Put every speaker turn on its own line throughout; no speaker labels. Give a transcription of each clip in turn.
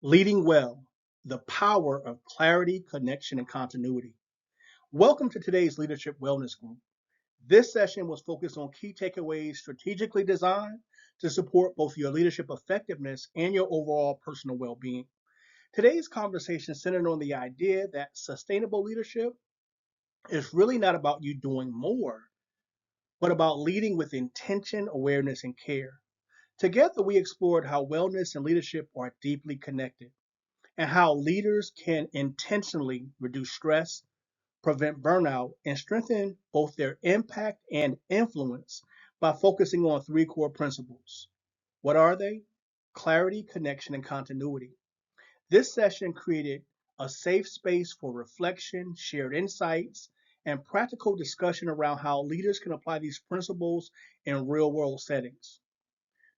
Leading Well, the Power of Clarity, Connection, and Continuity. Welcome to today's Leadership Wellness Group. This session was focused on key takeaways strategically designed to support both your leadership effectiveness and your overall personal well being. Today's conversation centered on the idea that sustainable leadership is really not about you doing more, but about leading with intention, awareness, and care. Together, we explored how wellness and leadership are deeply connected and how leaders can intentionally reduce stress, prevent burnout, and strengthen both their impact and influence by focusing on three core principles. What are they? Clarity, connection, and continuity. This session created a safe space for reflection, shared insights, and practical discussion around how leaders can apply these principles in real world settings.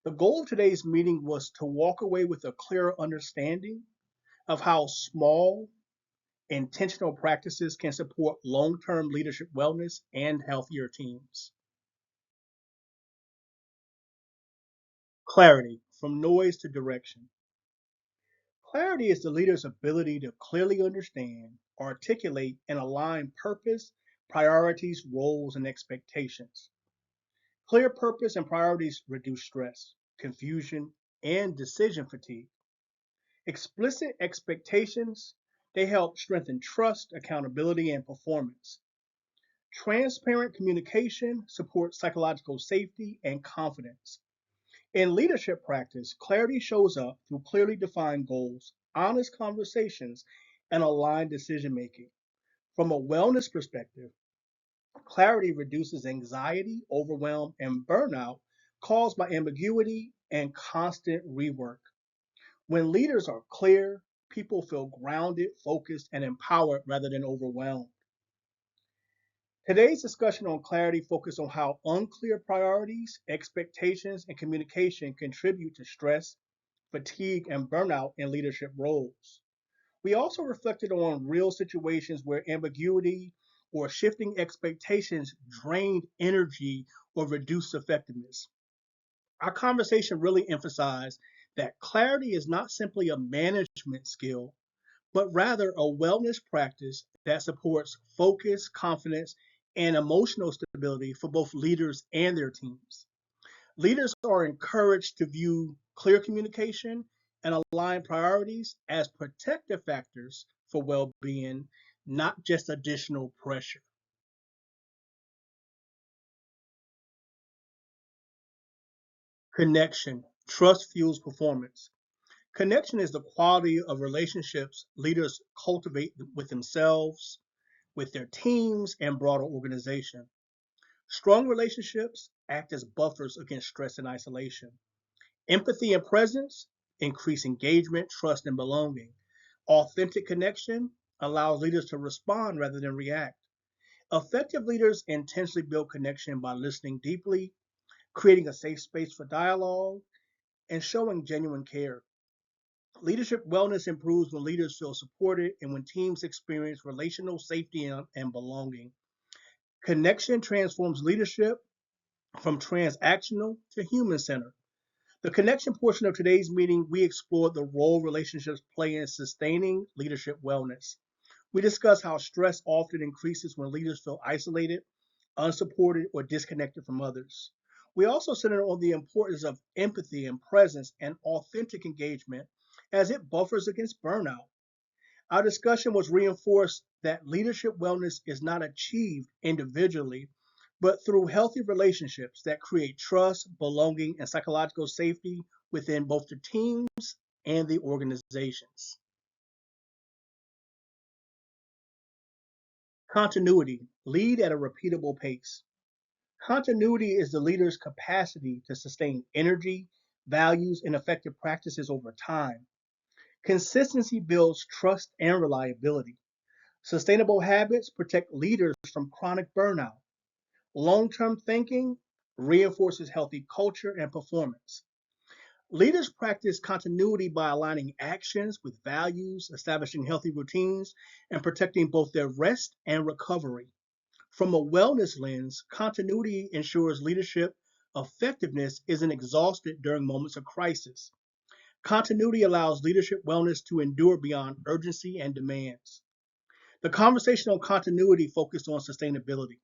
The goal of today's meeting was to walk away with a clearer understanding of how small, intentional practices can support long term leadership wellness and healthier teams. Clarity, from noise to direction. Clarity is the leader's ability to clearly understand, articulate, and align purpose, priorities, roles, and expectations. Clear purpose and priorities reduce stress, confusion, and decision fatigue. Explicit expectations, they help strengthen trust, accountability, and performance. Transparent communication supports psychological safety and confidence. In leadership practice, clarity shows up through clearly defined goals, honest conversations, and aligned decision making. From a wellness perspective, clarity reduces anxiety, overwhelm, and burnout caused by ambiguity and constant rework. When leaders are clear, people feel grounded, focused, and empowered rather than overwhelmed. Today's discussion on clarity focused on how unclear priorities, expectations, and communication contribute to stress, fatigue, and burnout in leadership roles. We also reflected on real situations where ambiguity or shifting expectations drained energy or reduced effectiveness. Our conversation really emphasized that clarity is not simply a management skill, but rather a wellness practice that supports focus, confidence, and emotional stability for both leaders and their teams. Leaders are encouraged to view clear communication and aligned priorities as protective factors for well being, not just additional pressure. Connection. Trust fuels performance. Connection is the quality of relationships leaders cultivate with themselves, with their teams, and broader organization. Strong relationships act as buffers against stress and isolation. Empathy and presence increase engagement, trust, and belonging. Authentic connection allows leaders to respond rather than react. Effective leaders intentionally build connection by listening deeply, creating a safe space for dialogue, and showing genuine care. Leadership wellness improves when leaders feel supported and when teams experience relational safety and belonging. Connection transforms leadership from transactional to human centered. The connection portion of today's meeting, we explored the role relationships play in sustaining leadership wellness. We discussed how stress often increases when leaders feel isolated, unsupported, or disconnected from others. We also centered on the importance of empathy and presence and authentic engagement as it buffers against burnout. Our discussion was reinforced that leadership wellness is not achieved individually, but through healthy relationships that create trust, belonging, and psychological safety within both the teams and the organizations. Continuity, lead at a repeatable pace. Continuity is the leader's capacity to sustain energy, values, and effective practices over time. Consistency builds trust and reliability. Sustainable habits protect leaders from chronic burnout. Long term thinking reinforces healthy culture and performance. Leaders practice continuity by aligning actions with values, establishing healthy routines, and protecting both their rest and recovery. From a wellness lens, continuity ensures leadership effectiveness isn't exhausted during moments of crisis. Continuity allows leadership wellness to endure beyond urgency and demands. The conversation on continuity focused on sustainability,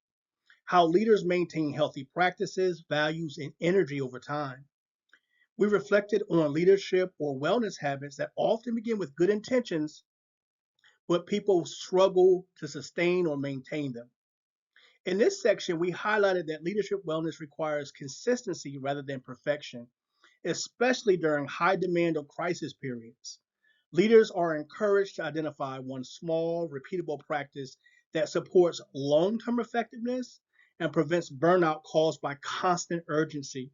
how leaders maintain healthy practices, values, and energy over time. We reflected on leadership or wellness habits that often begin with good intentions, but people struggle to sustain or maintain them. In this section, we highlighted that leadership wellness requires consistency rather than perfection, especially during high demand or crisis periods. Leaders are encouraged to identify one small, repeatable practice that supports long term effectiveness and prevents burnout caused by constant urgency.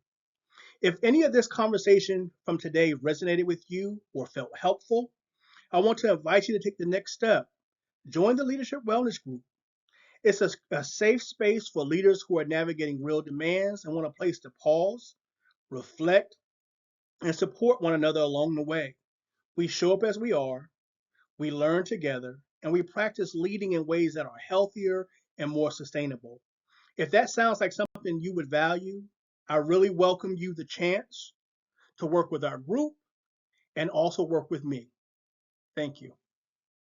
If any of this conversation from today resonated with you or felt helpful, I want to invite you to take the next step. Join the Leadership Wellness Group. It's a safe space for leaders who are navigating real demands and want a place to pause, reflect, and support one another along the way. We show up as we are, we learn together, and we practice leading in ways that are healthier and more sustainable. If that sounds like something you would value, I really welcome you the chance to work with our group and also work with me. Thank you.